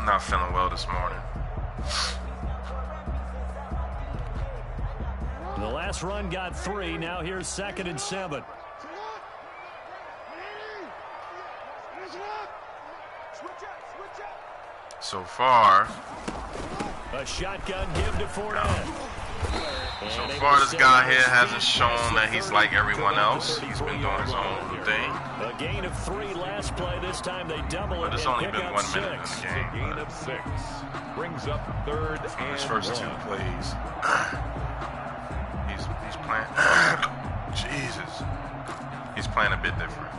I'm not feeling well this morning. The last run got 3. Now here's 2nd and 7. So far, a shotgun give to Fournette. So far, this guy here hasn't shown that he's like everyone else. He's been doing his own thing. A gain of 3 last play. This time they double it. But it's only been 1 minute in the game. Gain of 6 brings up 3rd and his first 2 plays. He's playing. Jesus. He's playing a bit different.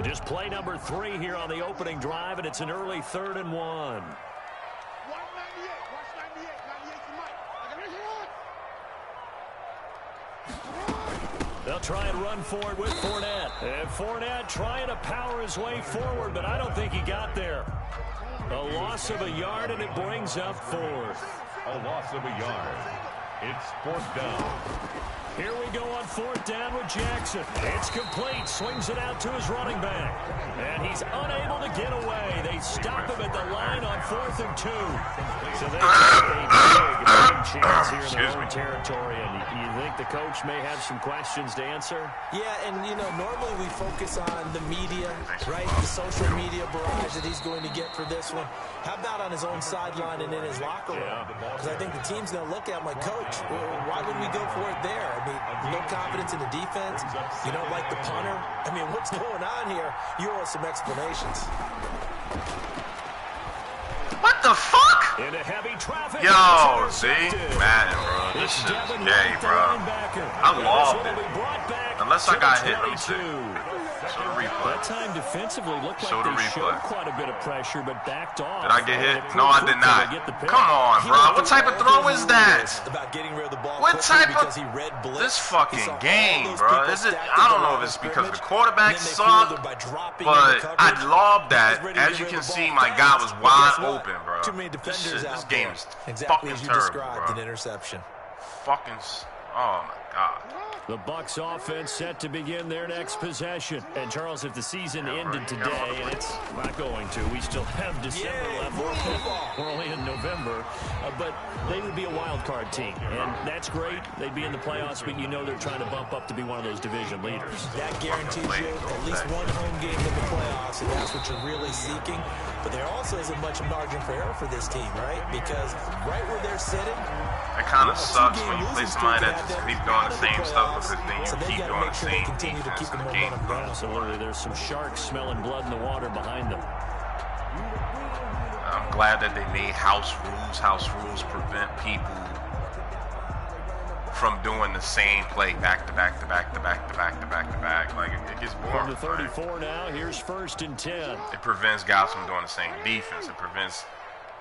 Just play number 3 here on the opening drive, and it's an early 3rd and 1. They'll try and run for it with Fournette. And Fournette trying to power his way forward, but I don't think he got there. A loss of a yard, and it brings up 4th. A loss of a yard. It's 4th down. Here we go on 4th down with Jackson. It's complete. Swings it out to his running back. And he's unable to get away. They stop him at the line on 4th and 2. So they have a big chance here in their own territory. And you think the coach may have some questions to answer? Yeah, and, you know, normally we focus on the media, right? The social media barrage that he's going to get for this one. How about on his own sideline and in his locker room? Because I think the team's going to look at him like, Coach, why would we go for it there? I mean, no confidence in the defense. You don't like the punter. I mean, what's going on here? You owe us some explanations. What the fuck? Into heavy traffic. Yo, see? Madden, bro. This is gay, bro. I loved it. Unless I got hit, let me see. Show the replay. That time defensively looked like they showed quite a bit of pressure, but backed off. Did I get hit? No, I did not. Come on, bro. What type of throw is that? What type of... This fucking game, bro. Is it... I don't know if it's because the quarterback sucked, but I lobbed that. As you can see, my guy was wide open, bro. This game is fucking terrible, bro. Fucking... Oh, my God. The Bucs offense set to begin their next possession. And, Charles, if the season ended today, and it's not going to, we still have December left. We're only in November. But they would be a wild card team. And that's great. They'd be in the playoffs, but you know they're trying to bump up to be one of those division leaders. That guarantees you at least 1 home game in the playoffs, and that's what you're really seeking. But there also isn't much margin for error for this team, right? Because right where they're sitting, it kind of sucks when you play somebody that just keeps doing the same stuff because then you keep doing the same defense in the game. Absolutely. There's some sharks smelling blood in the water behind them. I'm glad that they made house rules. House rules prevent people from doing the same play back to back to back to back to back to back to back. Like, it gets boring. From the 34 now, here's 1st and 10. It prevents guys from doing the same defense. It prevents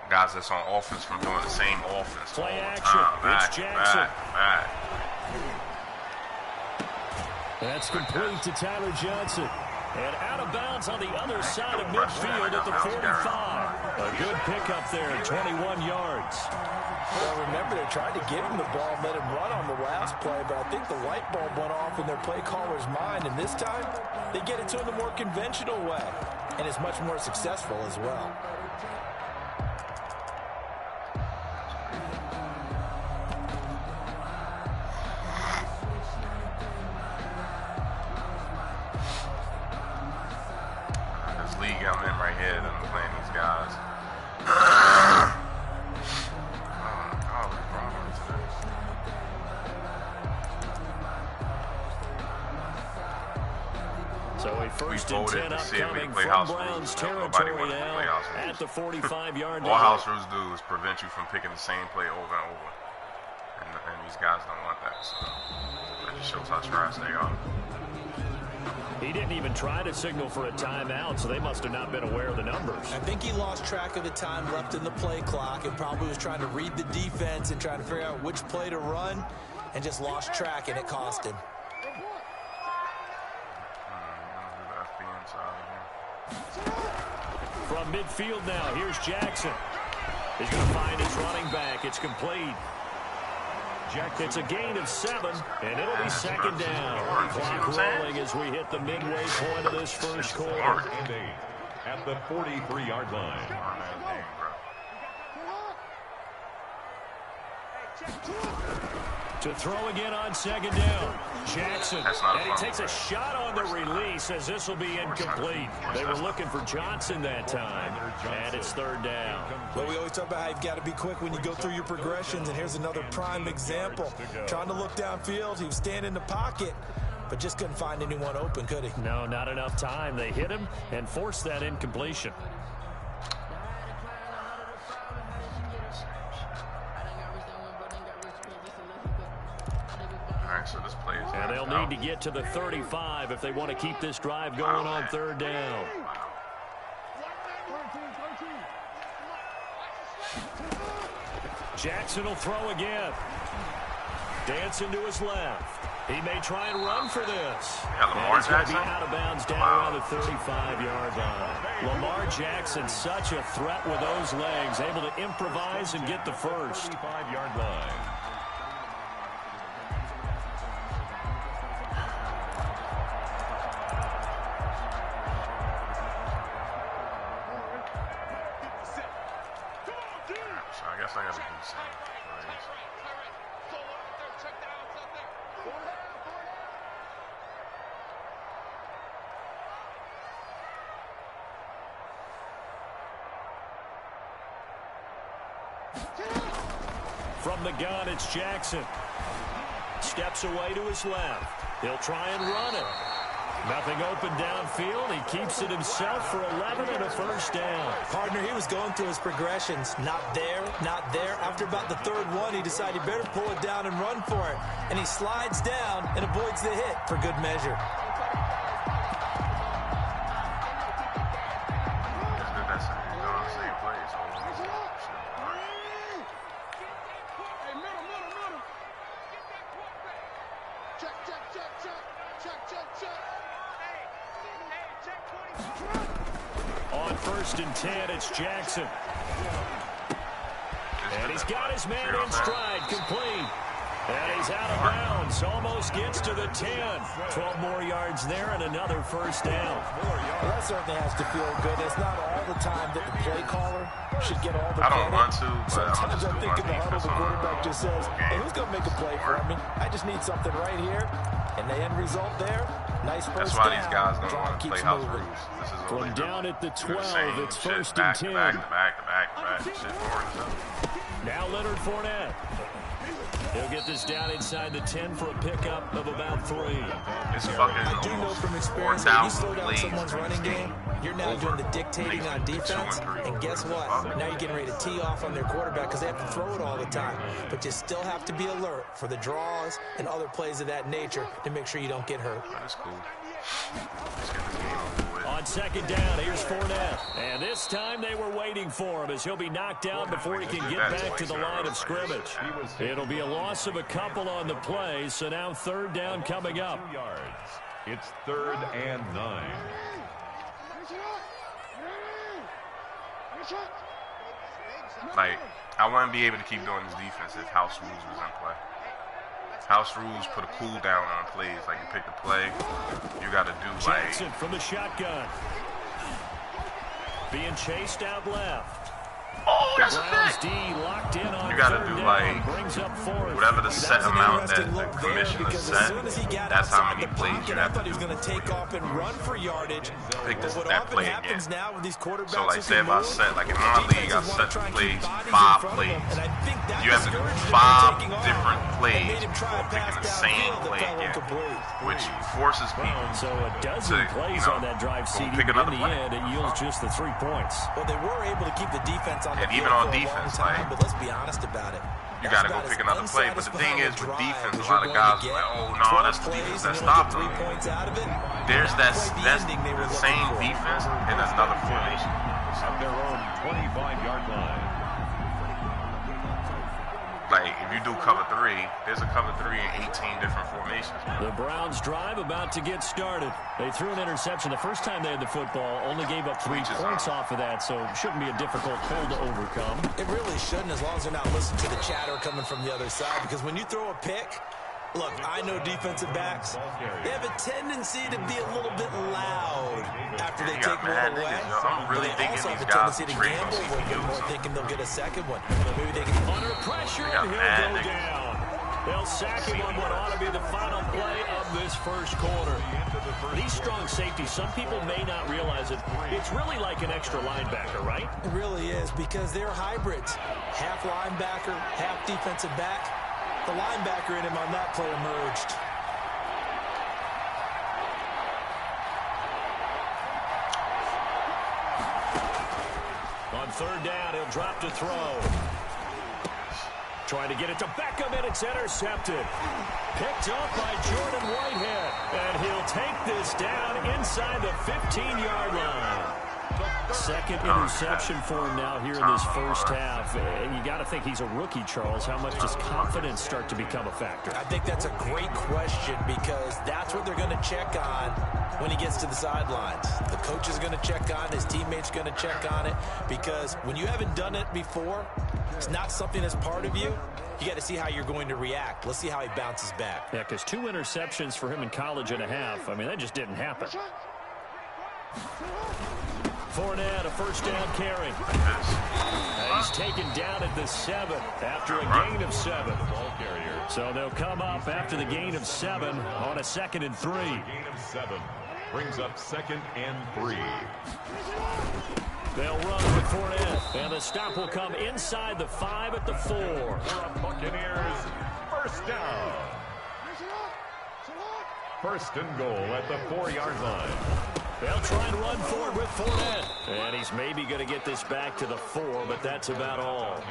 guys that's on offense from doing the same offense. Play action. It's Jackson. That's complete to Tyler Johnson. And out of bounds on the other side of midfield at the 45. A good pickup there, 21 yards. Well, remember, they tried to give him the ball and let him run on the last play, but I think the light bulb went off in their play caller's mind, and this time they get it to him the more conventional way, and it's much more successful as well. This league I'm in right here that I'm playing these guys. So a 1st and 10 upcoming from Browns territory now at the 45-yard line. All house rules do is prevent you from picking the same play over and over. And these guys don't want that. So that just shows how trash they are. He didn't even try to signal for a timeout, so they must have not been aware of the numbers. I think he lost track of the time left in the play clock and probably was trying to read the defense and trying to figure out which play to run and just lost track, and it cost him. From midfield now, here's Jackson. He's going to find his running back. It's complete. It's a gain of 7, and it'll be 2nd down. Clock rolling as we hit the midway point of this first quarter. at the 43-yard line. To throw again on second down. Jackson, and he takes a shot on the release as this will be incomplete. They were looking for Johnson that time, and it's third down. Well, we always talk about how you've got to be quick when you go through your progressions, and here's another prime example. Trying to look downfield, he was standing in the pocket, but just couldn't find anyone open, could he? No, not enough time. They hit him and forced that incompletion. So this play is and they'll need to get to the 35 if they want to keep this drive going on third down. Jackson will throw again. Dancing to his left. He may try and run for this. Lamar Jackson Jackson be out of bounds down around the 35-yard line. Lamar Jackson, such a threat with those legs, able to improvise and get the first. 35-yard line. I guess I gotta do the same plays. From the gun, it's Jackson. Steps away to his left. He'll try and run it. Nothing open downfield. He keeps it himself for 11 and a first down. Partner, he was going through his progressions. Not there, not there. After about the third one, he decided he better pull it down and run for it. And he slides down and avoids the hit for good measure. On 1st and 10, it's Jackson. And he's got his man in stride, complete. And he's out of bounds, almost gets to the 10. 12 more yards there and another first down. Well, that certainly has to feel good. It's not all the time that the play caller should get all the credit. I don't want to, but sometimes I think in the huddle, the quarterback just says, hey, who's going to make a play for me? I just need something right here. And the end result there, nice first down. That's why these guys don't want to play house rules. This is from down at the 12, it's 1st and 10. Back. Shit forward. Now Leonard Fournette. He'll get this down inside the 10 for a pickup of about 3. It's fucking I do know from experience, when you slow down someone's running game, you're now doing the dictating on defense, and guess what? Now you're getting ready to tee off on their quarterback because they have to throw it all the time. But you still have to be alert for the draws and other plays of that nature to make sure you don't get hurt. That is cool. Let's get this game over with. On second down, here's Fournette. And this time they were waiting for him as he'll be knocked down before he can get back to the line of scrimmage. It'll be a loss of a couple on the play, so now third down coming up. 2 yards. It's 3rd and 9. Like, I wouldn't be able to keep doing this defense if house rules was in play. House rules put a cool down on plays. Like, you pick the play, you got to do, like... Jackson from the shotgun. Being chased out left. Oh, that's a Browns pick! D locked in on You got to third do, down, like, brings up fourth. whatever the set amount that the look commission there, is because as set, soon as he got that's how outside many the plays pocket, you I have to thought he was do. going to take off and run for yardage. Pick this, But what that often play happens again. now with these quarterbacks, So, like, who say can if I move, set, like, in my league, I defenses set wanna try the and plays, keep bodies in 5 front of plays. him, and I think that You have to do discourages him 5 from taking off. different It plays made him try before a picking pass the same downfield that play fell again, incomplete. which forces people So a dozen to, plays on that drive, go CD, pick but in another the play. end, it yields just the 3 points. Well, they were able to keep the defense on the And field even on for defense, a long time, like, but let's be honest about it. you got to go pick another play. But the thing is, with defense, a lot of guys are like, oh, no, that's the defense that stopped them. There's that's the same defense in another formation. At their own 25-yard line. Like, if you do cover 3, there's a cover 3 in 18 different formations. The Browns drive about to get started. They threw an interception the first time they had the football, only gave up 3 points off of that, so it shouldn't be a difficult hole to overcome. It really shouldn't, as long as they're not listening to the chatter coming from the other side, because when you throw a pick, Look, I know defensive backs, they have a tendency to be a little bit loud after they take one away. I'm really they also have a tendency to gamble a little bit more, thinking they'll get a second one. Maybe they can... Under pressure, and he'll go down. They'll sack him on what ought to be the final play of this first quarter. These strong safeties, some people may not realize it. It's really like an extra linebacker, right? It really is, because they're hybrids. Half linebacker, half defensive back. The linebacker in him on that play emerged. On third down, he'll drop to throw. Trying to get it to Beckham, and it's intercepted. Picked up by Jordan Whitehead. And he'll take this down inside the 15-yard line. Second interception for him now here in this first half. And you got to think he's a rookie, Charles. How much does confidence start to become a factor? I think that's a great question, because that's what they're going to check on when he gets to the sidelines. The coach is going to check on, his teammates going to check on it, because when you haven't done it before, it's not something that's part of you. You got to see how you're going to react. Let's see how he bounces back. Yeah, because 2 interceptions for him in college and a half. I mean, that just didn't happen. Fournette, a first down carry. He's taken down at the 7 after a gain of 7. So they'll come up after the gain of 7 on a 2nd and 3. Gain of 7 brings up 2nd and 3. They'll run with Fournette, and the stop will come inside the 5 at the 4. Buccaneers, first down. First and goal at the 4-yard line. They'll try and run forward with Fournette. And he's maybe going to get this back to the 4, but that's about all.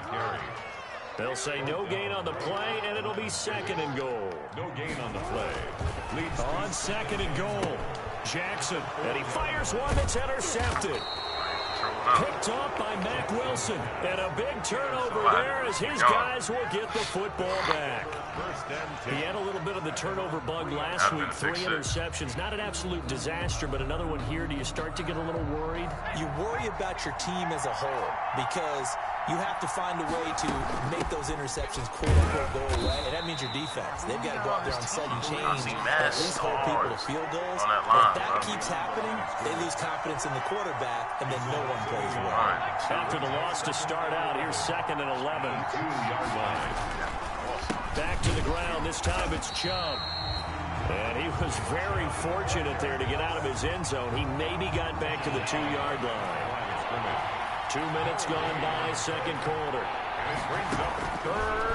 They'll say no gain on the play, and it'll be 2nd and goal. No gain on the play. Leads on 2nd and goal. Jackson, and he fires one that's intercepted. Picked off by Mack Wilson. And a big turnover there as his guys will get the football back. He had a little bit of the turnover bug last week. 3 interceptions. Not an absolute disaster, but another one here. Do you start to get a little worried? You worry about your team as a whole, because you have to find a way to make those interceptions quote-unquote go away, and that means your defense. They've got to go out there on set and change and at least hold people to field goals. If that keeps happening, they lose confidence in the quarterback, and then no one plays well. After the loss to start out, here's 2nd and 11. 2-yard line. Back to the ground. This time it's Chubb. And he was very fortunate there to get out of his end zone. He maybe got back to the 2-yard line. 2 minutes gone by, 2nd quarter.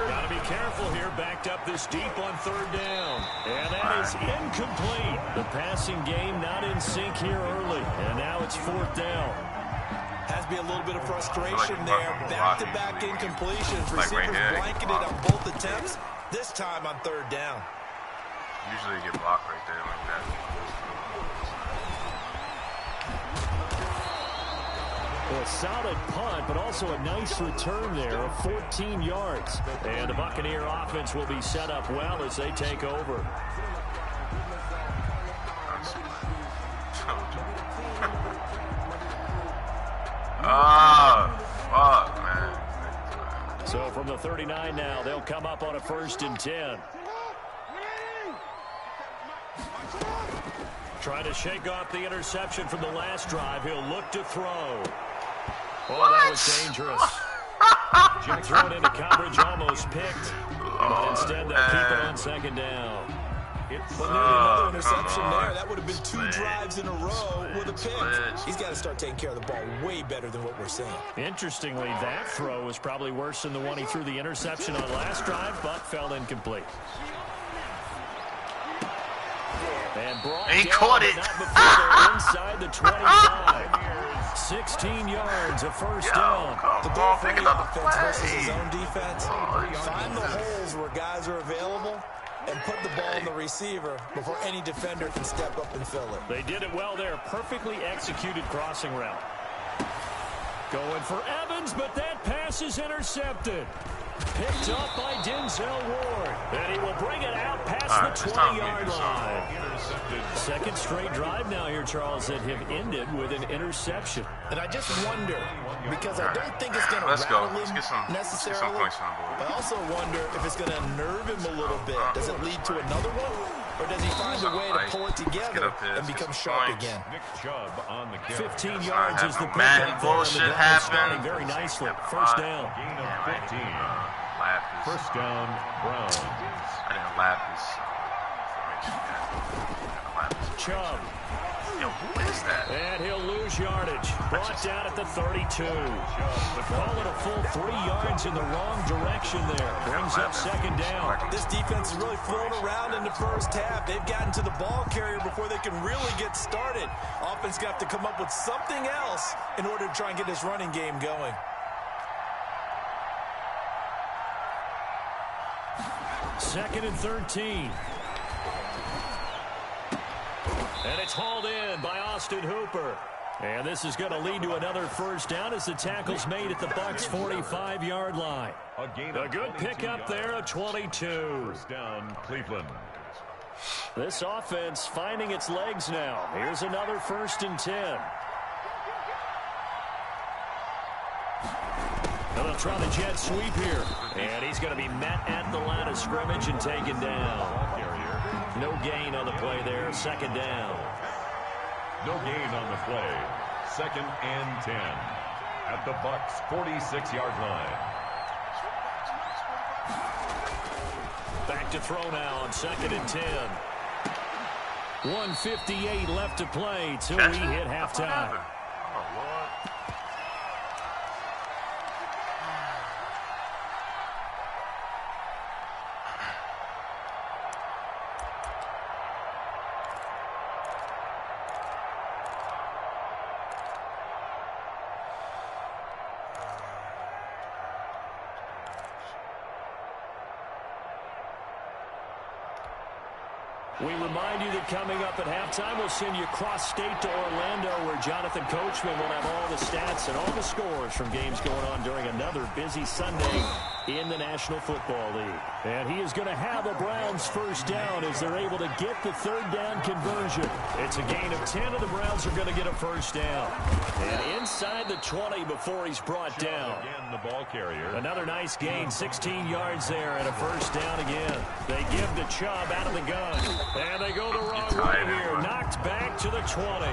Got to be careful here. Backed up this deep on 3rd down. And that is incomplete. The passing game not in sync here early. And now it's 4th down. Has to be a little bit of frustration there. Back-to-back incompletions. Receivers blanketed on both attempts. This time on 3rd down. Usually you get blocked right there like that. Well, a solid punt, but also a nice return there of 14 yards. And the Buccaneer offense will be set up well as they take over. Fuck, man. So from the 39 now, they'll come up on a 1st and 10. Trying to shake off the interception from the last drive. He'll look to throw. Oh, that was dangerous. Throw it into coverage, almost picked. But instead, they'll keep it on 2nd down. But another interception there. That would have been 2 drives in a row with a pick. He's got to start taking care of the ball way better than what we're seeing. Interestingly, that throw was probably worse than the one he threw the interception on last drive, but fell incomplete. And he caught it. Not before they're inside the 25. 16 yards, a 1st down. The goal for the offense versus his own defense. Find the holes where guys are available and put the ball in the receiver before any defender can step up and fill it. They did it well there. Perfectly executed crossing route. Going for Evans, but that pass is intercepted. Picked up by Denzel Ward. And he will bring it out past the 20-yard line. Second straight drive now here, Charles, that have ended with an interception. And I just wonder, because I don't think it's going to rattle him necessarily, but I also wonder if it's going to nerve him a little bit. Does it lead to another one? Or does he find a way to pull it together and become sharp again? 15 yards is the Madden bullshit happened. Very nicely. First down. First down, Browns. I didn't lapis. Chubb. Yo, who is that? And he'll lose yardage. Brought down at the 32. Call it a full 3 yards in the wrong direction there. Brings up second down. This defense is really flown around in the first half. They've gotten to the ball carrier before they can really get started. Offense got to come up with something else in order to try and get this running game going. Second and 13. And it's hauled in by Austin Hooper. And this is going to lead to another first down as the tackle's made at the Bucs' 45-yard line. A good pickup there of 22. First down, Cleveland. This offense finding its legs now. Here's another 1st and 10. And they'll try the jet sweep here. And he's going to be met at the line of scrimmage and taken down. No gain on the play there. Second down. No gain on the play. 2nd and 10. At the Bucs' 46-yard line. Back to throw now on 2nd and 10. 1:58 left to play till we hit halftime. We remind you that coming up at halftime, we'll send you cross-state to Orlando, where Jonathan Coachman will have all the stats and all the scores from games going on during another busy Sunday in the National Football League. And he is going to have a Browns first down as they're able to get the third down conversion. It's a gain of 10, and the Browns are going to get a first down. And inside the 20 before he's brought down. Again, the ball carrier. Another nice gain, 16 yards there, and a first down again. They give to Chubb out of the gun. And they go the wrong way here. Knocked back to the 20.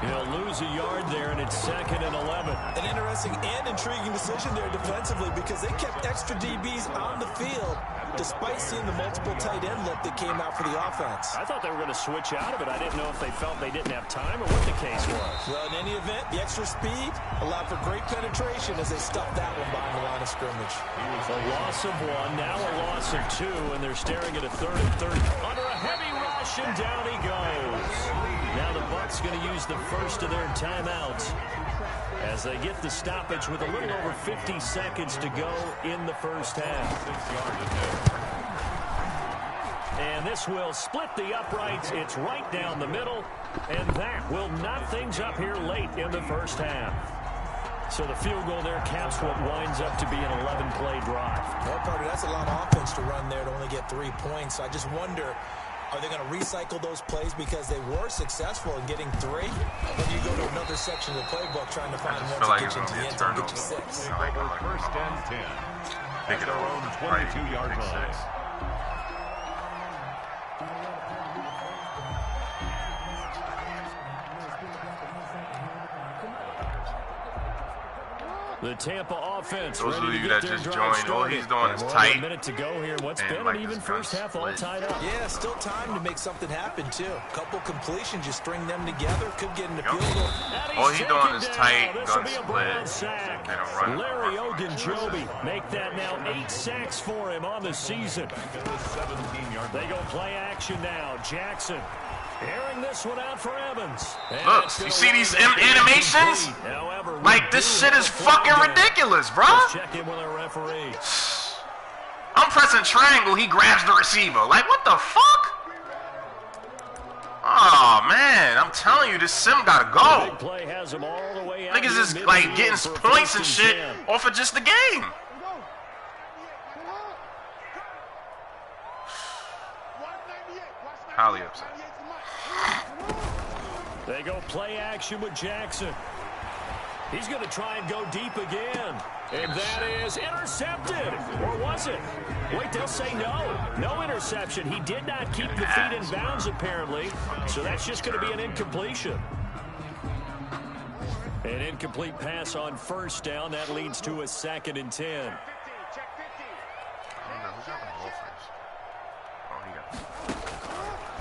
He'll lose a yard there, and it's 2nd and 11. An interesting and intriguing decision there defensively because they kept extra DBs on the field despite seeing the multiple tight end look that came out for the offense. I thought they were going to switch out of it. I didn't know if they felt they didn't have time or what the case was. Well, in any event, the extra speed allowed for great penetration as they stuffed that one behind the line of scrimmage. A loss of 1, now a loss of 2, and they're staring at a 3rd and 30. Under a heavy rush, and down he goes. Now the Bucs going to use the first of their timeouts as they get the stoppage with a little over 50 seconds to go in the first half. And this will split the uprights. It's right down the middle, and that will knot things up here late in the first half. So the field goal there caps what winds up to be an 11-play drive. Well, Carter, that's a lot of offense to run there to only get 3 points. I just wonder, are they going to recycle those plays because they were successful in getting 3? Or do you go to another section of the playbook trying to find one to get you into the end zone, get you 6? First and 10. At their own 22-yard line. The Tampa offense. Those of you that just joined, all he's doing is tight. A minute to go here. What's been an even first half all tied up? Yeah, still time to make something happen, too. Couple completions, you string them together, could get in the field goal. All he's doing is tight, gun split. Larry Ogunjobi make that now 8 sacks for him on the season. They go play action now. Jackson. Airing this one out for Evans. Look, you see these animations? Like, this shit is fucking ridiculous, bro. Check in with our referee. I'm pressing triangle, he grabs the receiver. Like, what the fuck? Oh, man. I'm telling you, this sim gotta go. Big play has him all the way out. Niggas is, like, getting points and shit off of just the game. Highly upset. They go play action with Jackson. He's going to try and go deep again. And that is intercepted. Or was it? Wait, they'll say no. No interception. He did not keep the feet in bounds, apparently. So that's just going to be an incompletion. An incomplete pass on first down. That leads to a 2nd and 10.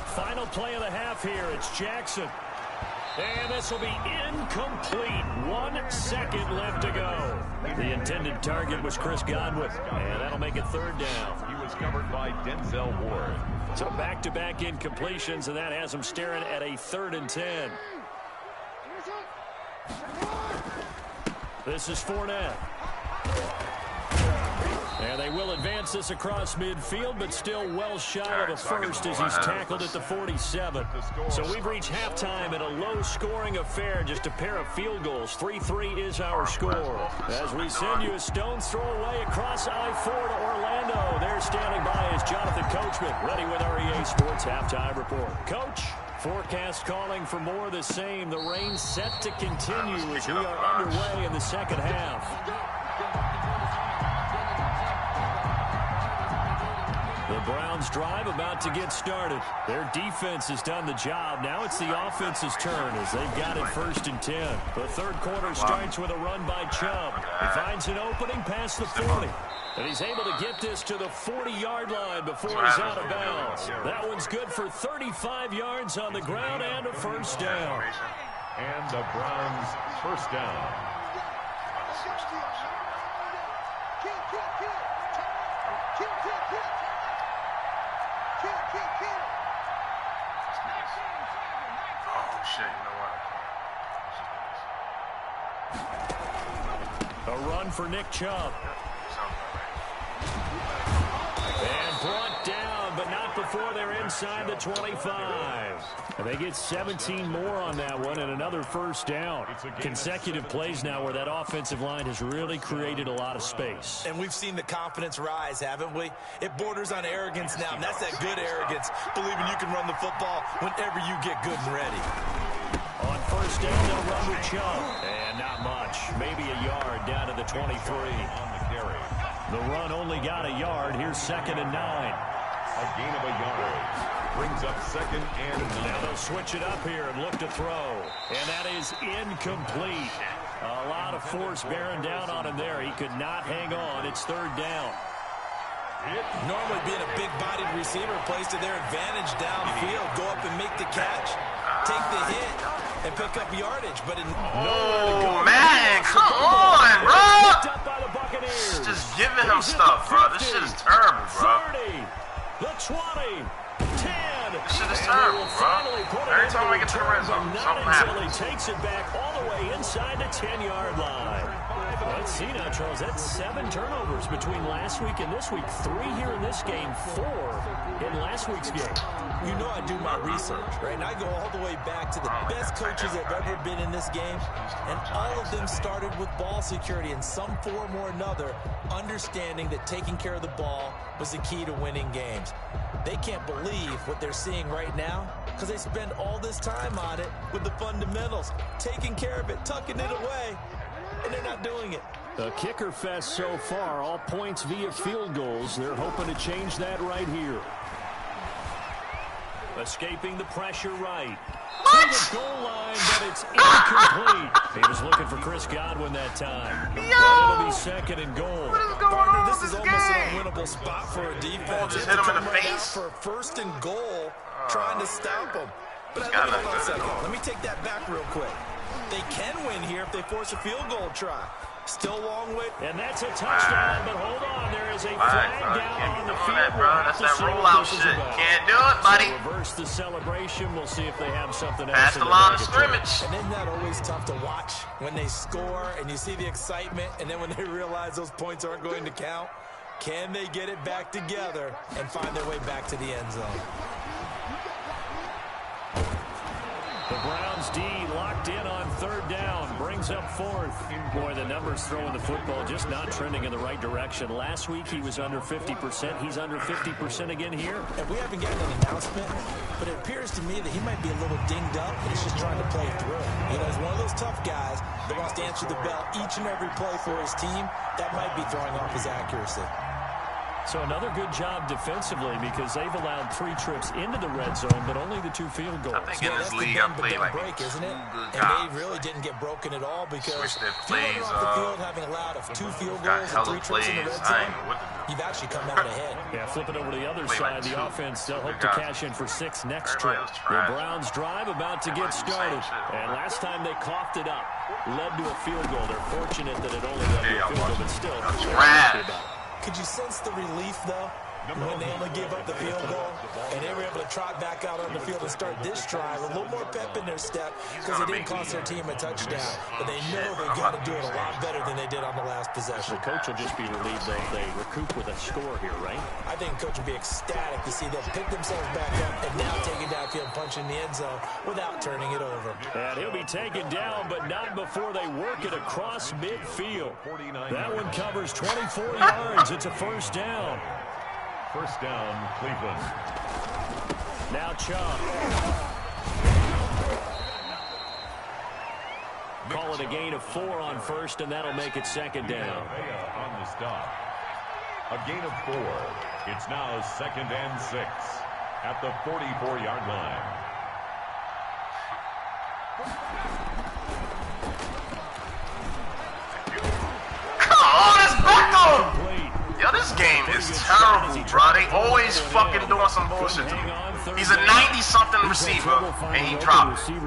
Final play of the half here. It's Jackson. And this will be incomplete. 1 second left to go. The intended target was Chris Godwin. And that'll make it 3rd down. He was covered by Denzel Ward. So back-to-back incompletions, and that has him staring at a 3rd and 10. This is Fournette. And they will advance this across midfield, but still well shy of the first as he's tackled at the 47. So we've reached halftime in a low-scoring affair, just a pair of field goals. 3-3 is our score. As we send you a stone's throw away across I-4 to Orlando. There standing by is Jonathan Coachman, ready with our EA Sports Halftime Report. Coach, forecast calling for more of the same. The rain set to continue as we are underway in the second half. The Browns drive about to get started. Their defense has done the job. Now it's the offense's turn as they've got it 1st and 10. The 3rd quarter starts with a run by Chubb. He finds an opening past the 40. And he's able to get this to the 40-yard line before he's out of bounds. That one's good for 35 yards on the ground and a 1st down. And the Browns' 1st down. Shit, you know what? A run for Nick Chubb. And brought down, but not before they're inside the 25. And they get 17 more on that one and another 1st down. Consecutive plays now where that offensive line has really created a lot of space. And we've seen the confidence rise, haven't we? It borders on arrogance now, and that's that good arrogance, believing you can run the football whenever you get good and ready. On 1st down, they'll run with Chubb. And not much. Maybe a yard down to the 23. The run only got a yard. Here's 2nd and 9. A gain of a yard. Brings up 2nd and 9. Now they'll switch it up here and look to throw. And that is incomplete. A lot of force bearing down on him there. He could not hang on. It's 3rd down. Normally being a big-bodied receiver plays to their advantage downfield. Go up and make the catch, take the hit, and pick up yardage. But oh, man, come on, bro. Just giving him stuff, bro. This shit is terrible, bro. 30, the 20, 10. This shit is terrible, bro. Every time we get to the red zone, something happens. He takes it back all the way inside the 10-yard line. Let's see now, Charles. That's 7 turnovers between last week and this week. 3 here in this game, 4 in last week's game. You know I do my research, right? And I go all the way back to the best coaches that have ever been in this game, and all of them started with ball security in some form or another, understanding that taking care of the ball was the key to winning games. They can't believe what they're seeing right now because they spend all this time on it with the fundamentals, taking care of it, tucking it away, and they're not doing it. A kicker fest so far, all points via field goals. They're hoping to change that right here. Escaping the pressure right. What? To the goal line, but it's incomplete. He was looking for Chris Godwin that time. Yo! But it'll be 2nd and goal. What is going on This with is this almost an game? unwinnable spot for a defense. Ball just hit him in the face? For 1st and goal, trying to stop him. But got hold on a that second. good. Let me take that back real quick. They can win here if they force a field goal try. Still a long way. And that's a touchdown, but hold on. There is a flag down on the field. That's that rollout shit. Can't do it, buddy. So reverse the celebration. We'll see if they have something else. Pass the line of scrimmage. And isn't that always tough to watch when they score and you see the excitement, and then when they realize those points aren't going to count? Can they get it back together and find their way back to the end zone? Rams D locked in on third down. Brings up fourth. Boy, the numbers throwing the football just not trending in the right direction. Last week he was under 50%. He's under 50% again here. And we haven't gotten an announcement, but it appears to me that he might be a little dinged up, and he's just trying to play through. You know, he's one of those tough guys that wants to answer the bell each and every play for his team. That might be throwing off his accuracy. So another good job defensively because they've allowed 3 trips into the red zone, but only the 2 field goals. I think in this league I played like break, isn't it? good and they really didn't get broken at all because plays, off the field, having allowed 2 field goals and 3 trips in the red zone, you've actually come out ahead. Yeah, flip it over to the other side. The offense, they'll hope to cash in for 6 next trip. The Browns drive about to get started. And last time they coughed it up, led to a field goal. They're fortunate that it only led to a field goal, but still, could you sense the relief, though, when they only gave up the field goal and they were able to trot back out on the field and start this drive? A little more pep in their step because it didn't cost their team a touchdown. But they know they've got to do it a lot better than they did on the last possession. The coach will just be relieved, though, if they recoup with a score here, right? I think the coach will be ecstatic to see them pick themselves back up and now take it downfield, punch in the end zone without turning it over. And he'll be taken down, but not before they work it across midfield. That one covers 24 yards. It's a first down. First down, Cleveland. Now Chubb. Call it a gain of 4 on first, and that'll make it second down. On the stop. A gain of 4. It's now 2nd and 6 at the 44-yard line. Come on, it's Beckham! Yo, this game is terrible, bro. They always fucking doing some bullshit to me. He's a 90-something receiver, and he dropped it.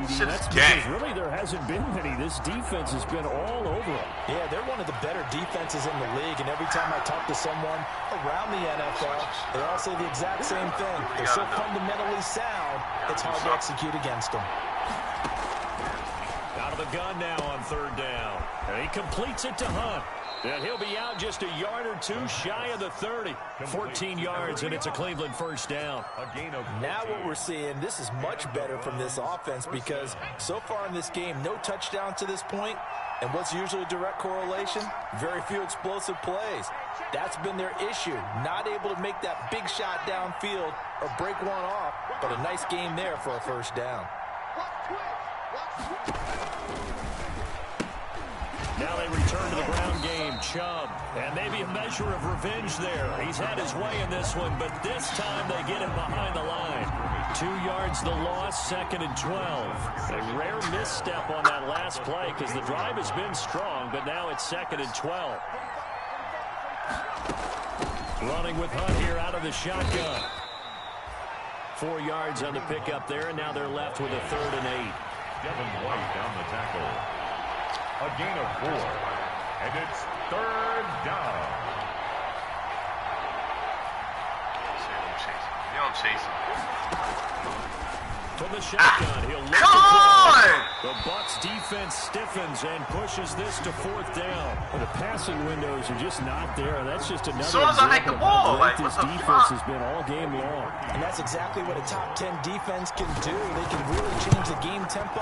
Shit is gay. Really, there hasn't been many. This defense has been all over them. Yeah, they're one of the better defenses in the league, and every time I talk to someone around the NFL, they all say the exact same thing. They're so fundamentally sound, it's hard to execute against them. Out of the gun now on third down. And he completes it to Hunt. And he'll be out just a yard or 2 shy of the 30. 14 yards, and it's a Cleveland first down. Now what we're seeing, this is much better from this offense because so far in this game, no touchdown to this point. And what's usually a direct correlation? Very few explosive plays. That's been their issue. Not able to make that big shot downfield or break one off, but a nice game there for a first down. Now they return to the ground game. Chubb, and maybe a measure of revenge there. He's had his way in this one, but this time they get him behind the line. 2 yards the loss, 2nd and 12. A rare misstep on that last play because the drive has been strong, but now it's 2nd and 12. Running with Hunt here out of the shotgun. 4 yards on the pickup there, and now they're left with a 3rd and 8. Devin White down the tackle. A gain of 4, and it's 3rd down. You don't chase him. From the shotgun, he'll look come on! The Bucs defense stiffens and pushes this to 4th down. Well, the passing windows are just not there. That's just another. As soon as I hike the ball, like, this what the defense fuck? has been all game long. And that's exactly what a top 10 defense can do. They can really change the game tempo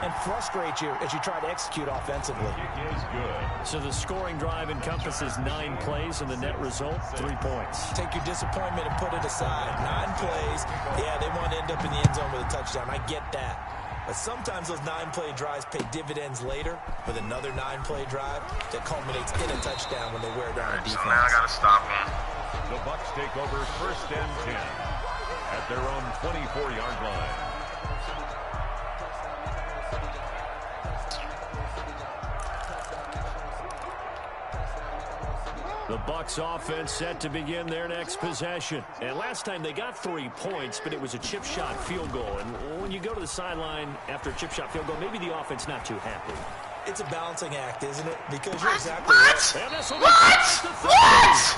and frustrate you as you try to execute offensively. It is good. So the scoring drive encompasses 9 plays, and the net result, 3 points. Take your disappointment and put it aside. 9 plays. Yeah, they want to end up in the end zone with a touchdown. I get that. But sometimes those 9-play drives pay dividends later with another 9-play drive that culminates in a touchdown when they wear down a defense. So now I got to stop him. The Bucs take over 1st and 10 at their own 24-yard line. The Bucs offense set to begin their next possession. And last time they got 3 points, but it was a chip shot field goal. And when you go to the sideline after a chip shot field goal, maybe the offense not too happy. It's a balancing act, isn't it? Because you're exactly right. What?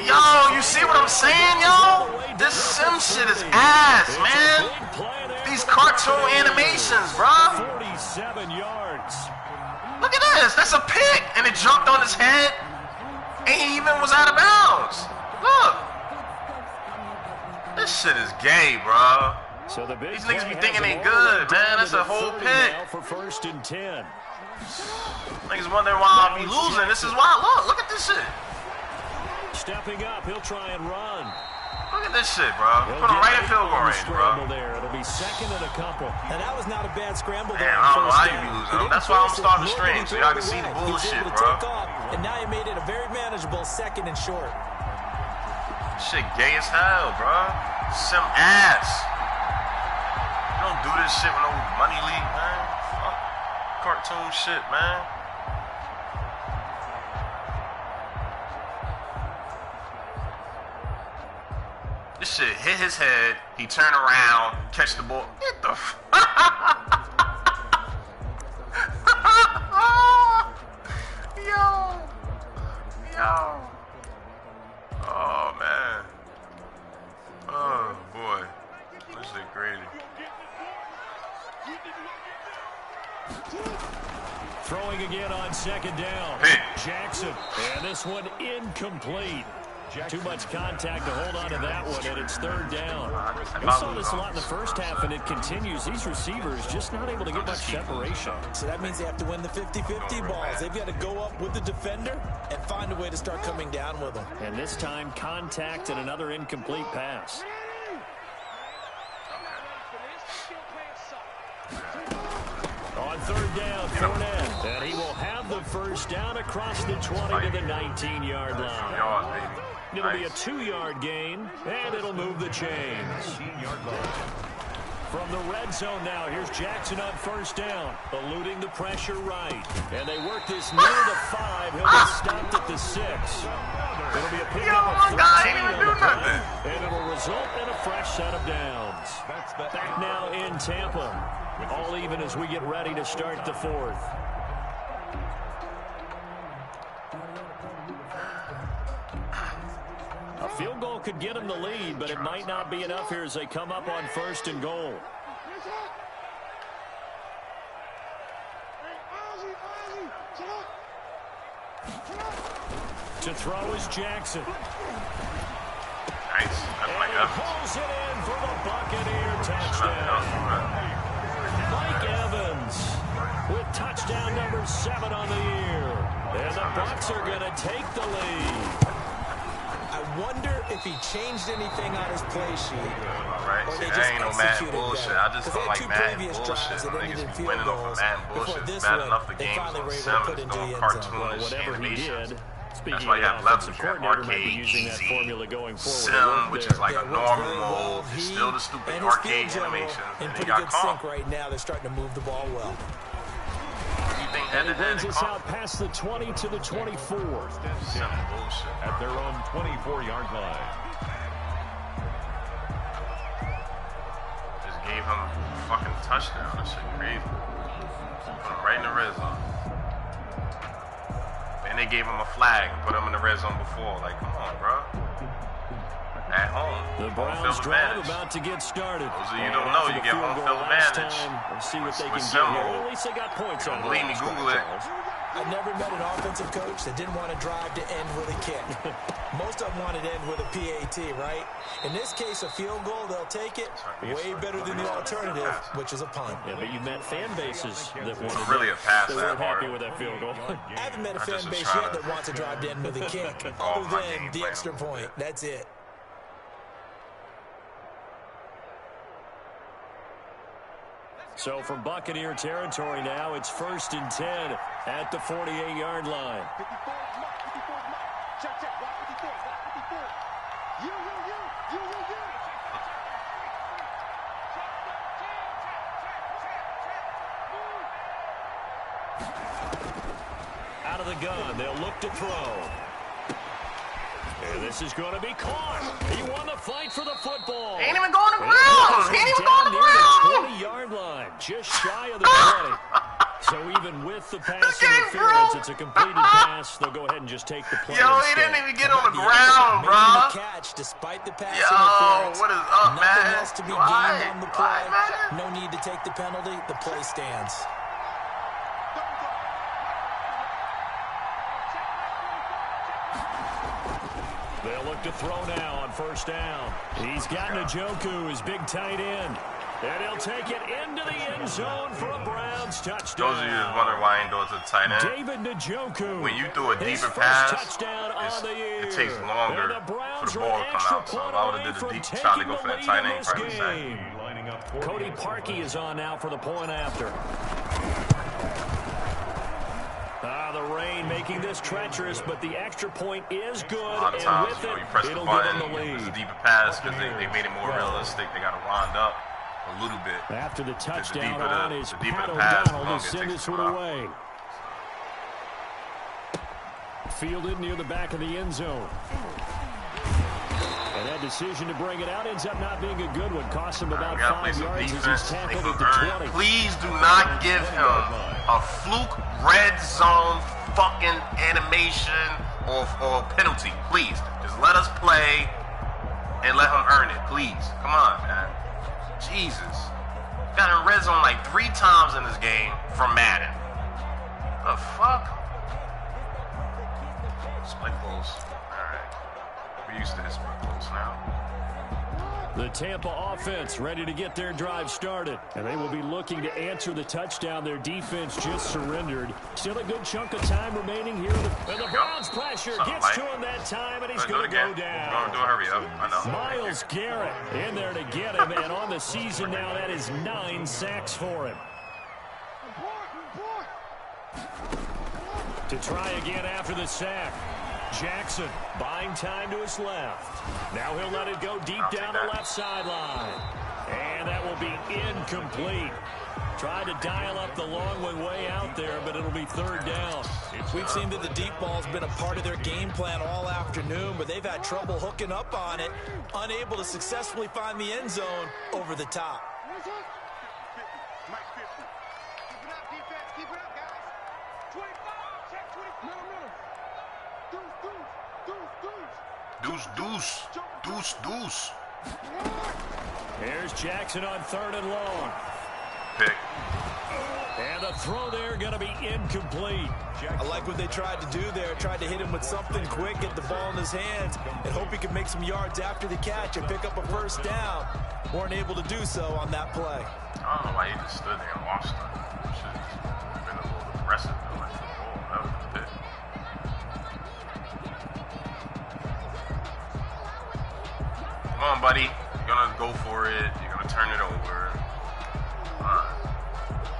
Yo, you see what I'm saying, yo? This sim shit is ass, man. These cartoon animations, bro. 47 yards. Look at this. That's a pick. And it jumped on his head. And he even was out of bounds. Look. This shit is gay, bro. So the big these niggas be thinking they good, man. That's a whole pick. For 1st and 10. Niggas wondering why I be losing. This is why. Look at this shit. Stepping up, he'll try and run. Look at this shit, bro. Put him right in field goal range, bro. There. It'll be 2nd and a couple. And that was not a bad scramble. Damn, I don't know how you be losing. That's why I'm starting the stream, so y'all can see the bullshit, bro. And now you made it a very manageable 2nd and short. Shit gay as hell, bro. Some ass. You don't do this shit with no money league, man. Fuck cartoon shit, man. This shit hit his head. He turned around, catch the ball. Get the f. Yo. Oh, man. Oh, boy. This shit crazy. Throwing again on 2nd down. Hey. Jackson. And this one incomplete. Too much contact to hold on to that one, and it's 3rd down. We saw this a lot in the first half, and it continues. These receivers just not able to get much separation. So that means they have to win the 50-50 balls. They've got to go up with the defender and find a way to start coming down with them. And this time, contact and another incomplete pass. On 3rd down, Fournette. And he will have the 1st down across the 20 to the 19-yard line. It'll be a 2-yard gain, and it'll move the chains. From the red zone now, here's Jackson on 1st down, eluding the pressure right. And they work this near the 5. He'll be stopped at the 6. It'll be a pickup of 14 on the play, and it'll result in a fresh set of downs. Back now in Tampa, all even as we get ready to start the 4th. A field goal could get him the lead, but it might not be enough here as they come up on 1st and goal. To throw is Jackson. Nice. And he pulls it in for the Buccaneer touchdown. Mike Evans with touchdown number 7 on the year. And the Bucs are going to take the lead. I wonder if he changed anything on his play sheet. Right. See, that ain't no Madden bullshit. I just don't like Madden bullshit. Niggas be winning off of Madden bullshit. It's bad enough the game's on Simmons doing cartoonish animations. That's why you have levels. You have arcade, easy, sim, which is like a normal mode. It's still the stupid arcade animation. And they got calm. Right now, they're starting to move the ball well. And it brings us out past the 20 to the 24. At their own 24-yard line. Just gave him a fucking touchdown. That shit crazy. Put him right in the red zone. And they gave him a flag and put him in the red zone before. Like, come on, bro. At home. The Browns drive about to get started. Those of you don't know, you get home field advantage. Let's see what they can get here. Well, at least they got points on. Believe me, Google it. I've never met an offensive coach that didn't want to drive to end with a kick. Most of them wanted to end with a PAT, right? In this case, a field goal, they'll take it. Way better than the alternative, which is a punt. Yeah, but you've met fan bases that wanted really a pass that weren't happy with that field goal. I haven't met a fan base yet that wants to drive to end with a kick, other than the extra point. That's it. So from Buccaneer territory now, it's 1st and 10 at the 48-yard line. Out of the gun, they'll look to throw. And this is going to be caught. He won the fight for the football. Ain't even going to ground. Ain't even going to ground. 20-yard line, just shy of the 20. So even with the pass interference, it's a completed pass. They'll go ahead and just take the play. Yo, he didn't even get on the ground, bro. Catch despite the pass Yo, interference. what is up, man? Nothing else to be gained on the play. No need to take the penalty. The play stands. They'll look to throw now on 1st down. He's got Njoku, his big tight end. And he'll take it into the end zone for a Browns touchdown. Those of you that wonder why I ain't do it to the tight end. David Njoku. When you do a deeper pass, it takes longer for the ball to come out. So if I would have did the deep shot to go for that tight end, probably say. Cody Parkey is on now for the point after. The rain making this treacherous, but the extra point is good. A lot of times, you press the button, it's a deeper pass because they made it more realistic. They got to wind up a little bit. After the touchdown the deeper the pass, the longer to send it this takes one to come away. Fielded near the back of the end zone. And that decision to bring it out ends up not being a good one. Cost him about 5 yards as he's tackled at the 20. Please do not give him a fluke red zone fucking animation or penalty. Please, just let us play and let him earn it. Please, come on, man. Jesus, got in red zone like 3 times in this game from Madden. The fuck? Split goals. All right, we're used to this split goals now. The Tampa offense ready to get their drive started. And they will be looking to answer the touchdown their defense just surrendered. Still a good chunk of time remaining here. And the Browns pressure gets to him that time, and he's going to go down. Do a hurry up. I know. Myles Garrett in there to get him. And on the season now, that is 9 sacks for him. To try again after the sack. Jackson buying time to his left. Now he'll let it go deep down the left sideline. And that will be incomplete. Tried to dial up the long way out there, but it'll be 3rd down. We've seen that the deep ball's been a part of their game plan all afternoon, but they've had trouble hooking up on it, unable to successfully find the end zone over the top. Deuce. Here's Jackson on 3rd and long. Pick. And the throw there going to be incomplete. I like what they tried to do there. Tried to hit him with something quick, get the ball in his hands, and hope he could make some yards after the catch and pick up a 1st down. Weren't able to do so on that play. I don't know why he just stood there and watched them. Should have been a little aggressive though, like football. That was a pick. Come on, buddy. You're gonna go for it. You're gonna turn it over.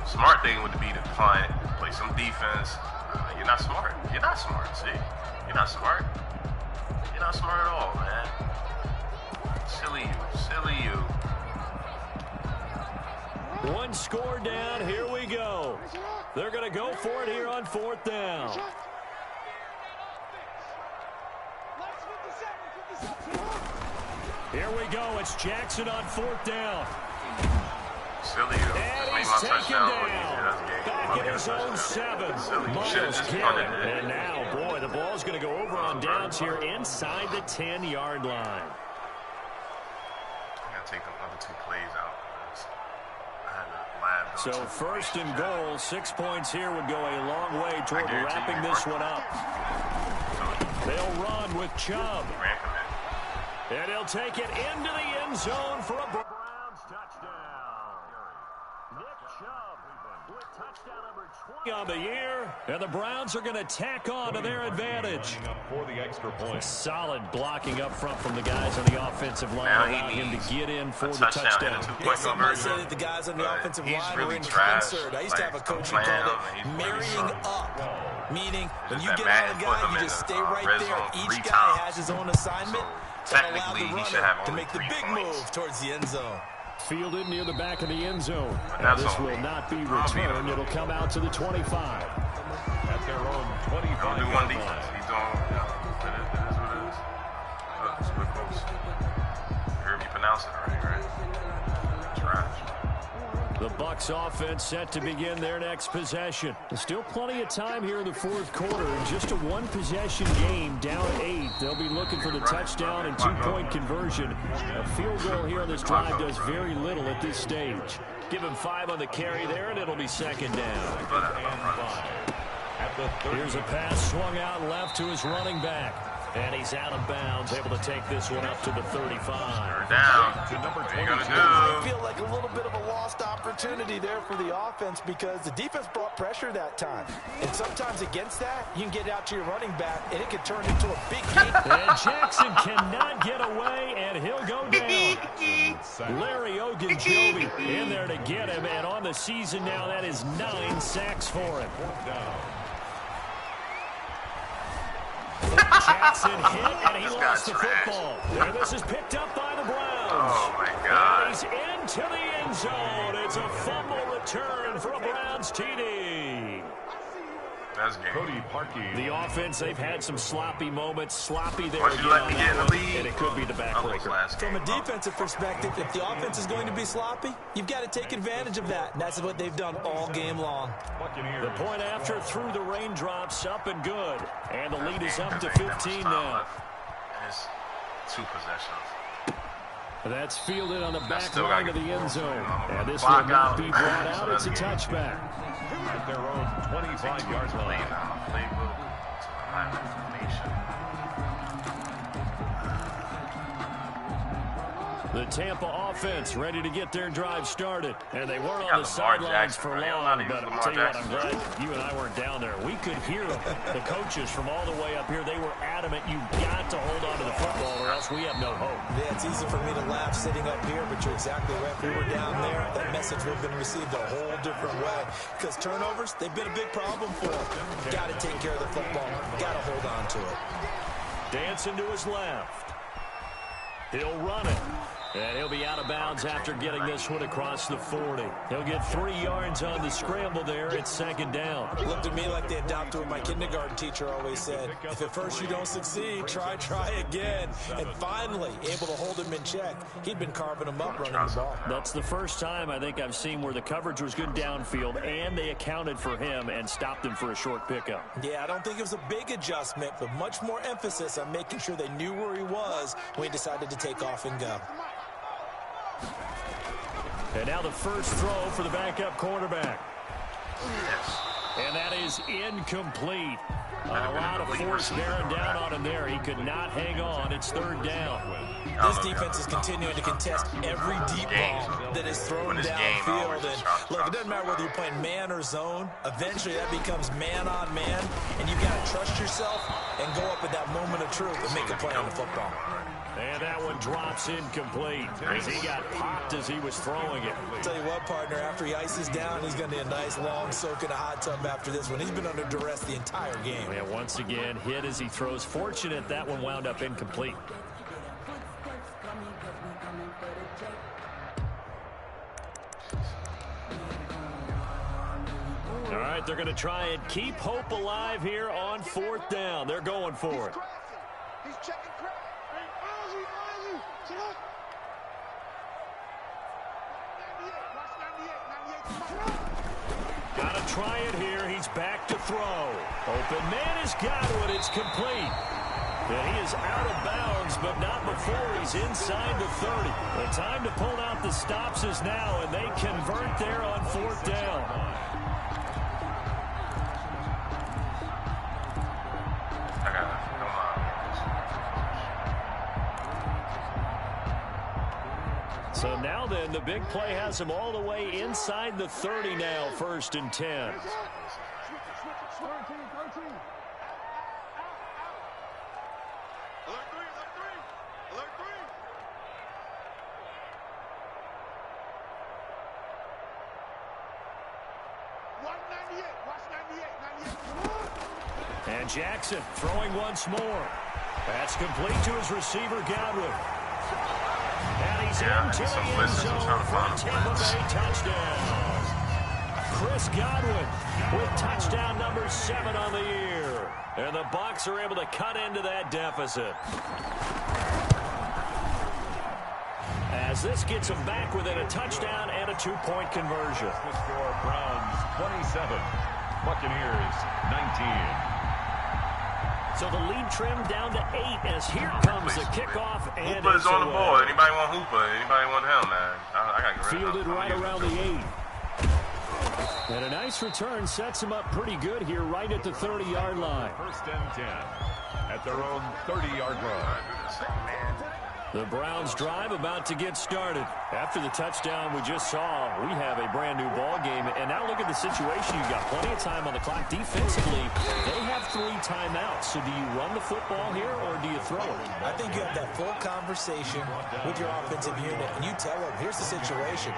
Smart thing would be to punt, play some defense. You're not smart. You're not smart. See, you're not smart. You're not smart at all, man. Silly you. 1 score down. Here we go. They're gonna go for it here on 4th down. Here we go. It's Jackson on 4th down. Silly you. And he's taken down. Back in his own 7. Myles Garrett. And now, boy, the ball's going to go over on downs here inside the 10-yard line. I got to take the other 2 plays out. I had a lab. So 1st and goal, 6 points here would go a long way toward wrapping this one up. They'll run with Chubb. And he'll take it into the end zone for a Browns touchdown. Nick Chubb with touchdown number 20 on the year. And the Browns are going to tack on to their advantage. For the extra point. Solid blocking up front from the guys on the offensive line. Allowed him to get in for the touchdown. Some might say that the guys on the offensive line were in concert. I used to have a coach who called it marrying up. Meaning, when you get on a guy, you just stay right there. Each guy has his own assignment. Technically, he should have to only make the 3 big points. move towards the end zone. Fielded near the back of the end zone. And this will not be returned. It'll come out to the 25. At their own 25. Don't do 1 defense. He's doing, it is what it is. It's good close. You heard me pronounce it already, right? Trash. The Bucs offense set to begin their next possession. There's still plenty of time here in the 4th quarter. Just a 1-possession game, down 8. They'll be looking for the touchdown and 2-point conversion. A field goal here on this drive does very little at this stage. Give him 5 on the carry there, and it'll be 2nd down. Here's a pass swung out left to his running back. And he's out of bounds, able to take this one up to the 35. Down. What are you going to do? I feel like a little bit of a lost opportunity there for the offense because the defense brought pressure that time. And sometimes against that, you can get out to your running back, and it can turn into a big game. And Jackson cannot get away, and he'll go down. Larry Ogunjobi in there to get him, and on the season now, that is 9 sacks for him. Jackson hit, and he lost the football. And this is picked up by the Browns. Oh, my God. And he's into the end zone. It's a fumble return for a Browns TD. That's game. Cody Parkey. The offense, they've had some sloppy moments. Sloppy there Why'd you let me get in the lead? and it could be the backbreaker. From a defensive perspective, if the offense is going to be sloppy, you've got to take advantage of that. And that's what they've done all game long. The point after through the raindrops, up and good. And the lead is up to 15 now. It's 2 possessions. That's fielded on the back still line gotta of the get end the zone. ball. And this Block will not out. be brought out. It's a That's touchback. At their own 25-yard line. Playbook to behind information. The Tampa offense ready to get their drive started. And they weren't got on the Lamar sidelines Jackson, for right? long. I'm not But even I'll tell you what, I'm Lamar glad Jackson. you and I weren't down there. We could hear them. The coaches from all the way up here, they were adamant. You got to hold on to the football or else we have no hope. Yeah, it's easy for me to laugh sitting up here, but you're exactly right. If we were down there, that message would have been received a whole different way. Because turnovers, they've been a big problem for them. Got to take care of the football. Got to hold on to it. Dancing to his left. He'll run it. And he'll be out of bounds after getting this one across the 40. He'll get 3 yards on the scramble there. It's second down. Looked at me like the adopted what my kindergarten teacher always said. If at first you don't succeed, try again. And finally, able to hold him in check. He'd been carving him up running the ball. That's the first time I think I've seen where the coverage was good downfield and they accounted for him and stopped him for a short pickup. Yeah, I don't think it was a big adjustment, but much more emphasis on making sure they knew where he was when he decided to take off and go. And now the first throw for the backup quarterback. Yes. And that is incomplete. A lot of force bearing down on him there. He could not hang on. It's third down. This defense is continuing to contest every deep ball that is thrown downfield. And look, it doesn't matter whether you're playing man or zone. Eventually, that becomes man on man. And you've got to trust yourself and go up at that moment of truth and make a play on the football. And that one drops incomplete as he got popped as he was throwing it. I'll tell you what, partner, after he ices down, he's going to need a nice long soak in a hot tub after this one. He's been under duress the entire game. And once again, hit as he throws. Fortunate that one wound up incomplete. All right, they're going to try and keep hope alive here on 4th down. They're going for it. He's checking crap. Gotta try it here. He's back to throw. Open man is Godwin. It's complete. And he is out of bounds, but not before he's inside the 30. The time to pull out the stops is now, and they convert there on 4th down. So now then, the big play has him all the way inside the 30 now, 1st and 10. And Jackson throwing once more. That's complete to his receiver, Godwin. And he's into the end zone for a Tampa Bay touchdown. Chris Godwin with touchdown number 7 on the year. And the Bucs are able to cut into that deficit. As this gets them back within a touchdown and a 2-point conversion. The score, Browns 27, Buccaneers 19. So the lead trimmed down to 8 as here comes the kickoff. And Hooper's on the board. Anybody want Hooper? Anybody want him, man? I got to get rid of him. Fielded right around the 8. And a nice return sets him up pretty good here right at the 30-yard line. First and 10 at their own 30-yard line. The Browns drive about to get started. After the touchdown we just saw, we have a brand new ball game. And now look at the situation. You've got plenty of time on the clock. Defensively, they have 3 timeouts. So do you run the football here or do you throw it? I think you have that full conversation with your offensive unit, and you tell them, here's the situation.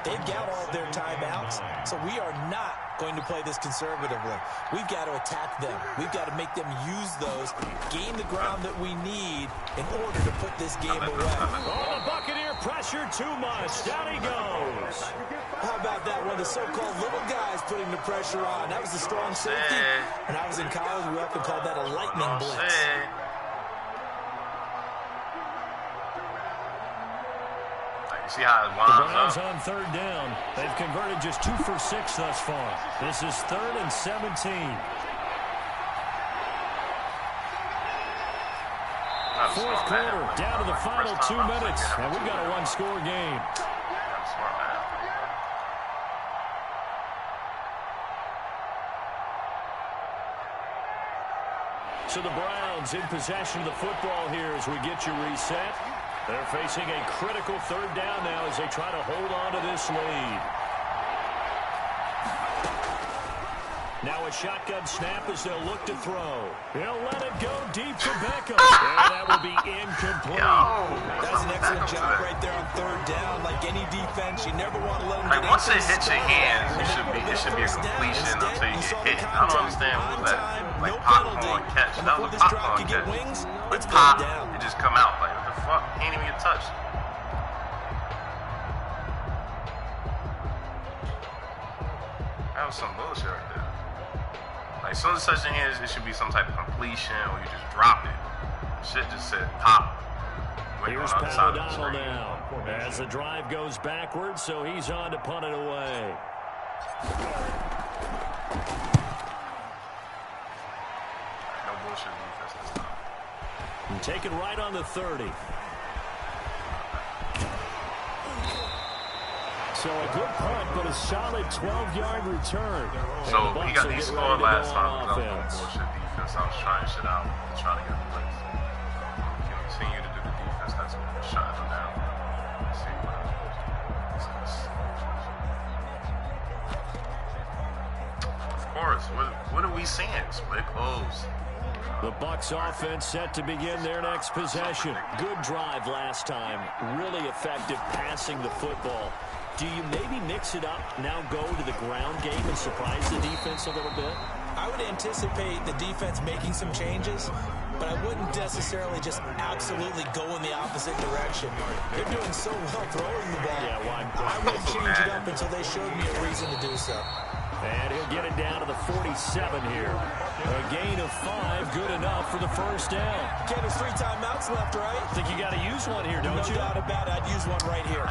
They've got all of their timeouts, so we are not going to play this conservatively. We've got to attack them. We've got to make them use those, gain the ground that we need in order to put this game away. Oh, the Buccaneer pressure too much. Down he goes. How about that one? The so-called little guys putting the pressure on. That was a strong safety. When I was in college, we often called that a lightning blitz. See how it The winds Browns up. on 3rd down. They've converted just 2 for 6 thus far. This is 3rd and 17. Fourth quarter, down to the final 2 minutes, and we've got a 1-score game. So the Browns in possession of the football here as we get you reset. They're facing a critical 3rd down now as they try to hold on to this lead. Now a shotgun snap as they'll look to throw. He'll let it go deep for Beckham. And that will be incomplete. That's an excellent job right there on 3rd down. Like any defense, you never want to let them get once it hits your hands, it should be a completion until you get hit. I don't understand what was that. Like popcorn catch. That was a popcorn catch. It's pop. It just come out. Like, what the fuck? Can't even get touched. That was some bullshit right there. Like, as soon as it touches your hands, it should be some type of completion or you just drop it. Shit just said pop. Here's Pat O'Donnell now as the drive goes backwards, so he's on to punt it away. No bullshit defense this time. And taken right on the 30. So a good punt, but a solid 12-yard return. So he scored last time. That was no bullshit defense. I was trying shit out, trying to get the place. Continue to do the defense. That's what we're shutting them down. Let's see what Of course. What are we seeing? Split close. The Bucs offense set to begin their next possession. Good drive last time. Really effective passing the football. Do you maybe mix it up, now go to the ground game and surprise the defense a little bit? I would anticipate the defense making some changes, but I wouldn't necessarily just absolutely go in the opposite direction. They're doing so well throwing the ball. Yeah, why? I wouldn't change it up until they showed me a reason to do so. And he'll get it down to the 47 here. A gain of 5, good enough for the first down. Ken, there's 3 timeouts left, right? I think you got to use one here, don't you? No doubt about it. I'd use one right here.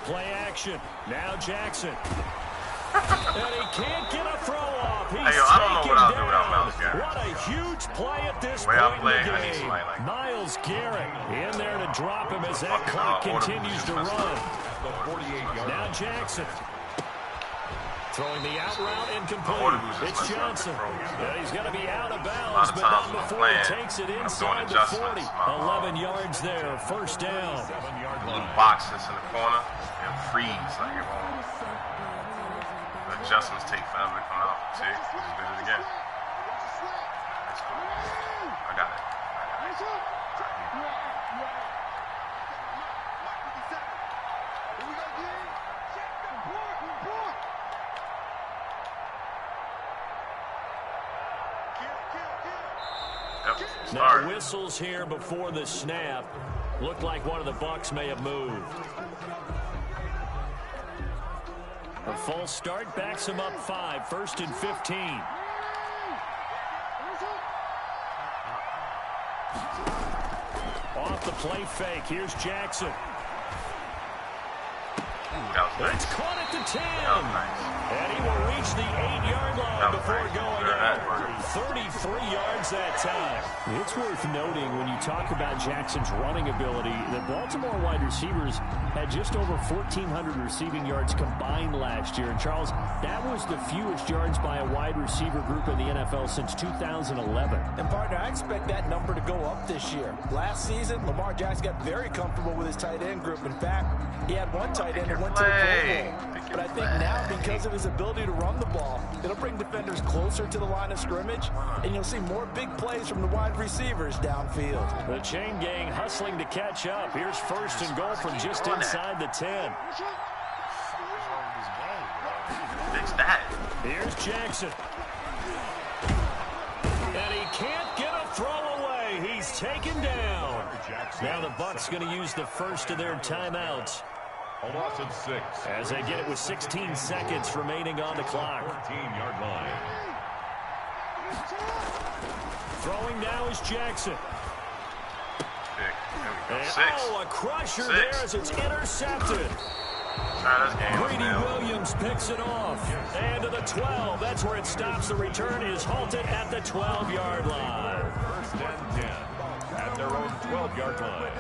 Play action. Now Jackson. And he can't get a throw off. He's I don't know what I'll do without Myles Garrett. What a huge play at this point in the I need game. somebody like Myles Garrett in there to drop him as that clock continues to run. Now Jackson. Throwing the out route incomplete. It's Johnson. Yeah, he's going to be out of bounds, but not before he takes it inside the 40. 11 yards there, first down. Little box that's in the corner and freeze like it won't. The adjustments take forever to come out. See, just did it again. That's cool. I got it. Now whistles here before the snap. Looked like one of the Bucs may have moved. A false start backs him up 5, 1st and 15. Off the play fake. Here's Jackson. That was nice. It's caught at the 10. That was nice. And he will reach the 8-yard line before going out. 33 yards that time. It's worth noting when you talk about Jackson's running ability, the Baltimore wide receivers had just over 1,400 receiving yards combined last year. And Charles, that was the fewest yards by a wide receiver group in the NFL since 2011. And partner, I expect that number to go up this year. Last season, Lamar Jackson got very comfortable with his tight end group. In fact, he had one tight end that went to the Pro Bowl. But I think now, because of his ability to run the ball, it'll bring defenders closer to the line of scrimmage, and you'll see more big plays from the wide receivers downfield. The chain gang hustling to catch up. Here's 1st and goal from just inside the 10. Fix that. Here's Jackson. And he can't get a throw away. He's taken down. Now the Bucs going to use the first of their timeouts. A loss of 6. As they get it with 16 seconds remaining on the clock. 14-yard line. Throwing now is Jackson. There we go. 6. Oh, a crusher there as it's intercepted. Greedy Williams picks it off. And to the 12. That's where it stops. The return is halted at the 12-yard line. 1st and 10 at their own 12-yard line.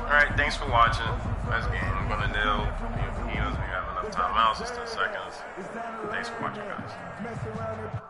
All right, thanks for watching. Best game. I'm going to nil. He doesn't have enough timeouts. It's 10 seconds. Thanks for watching, guys.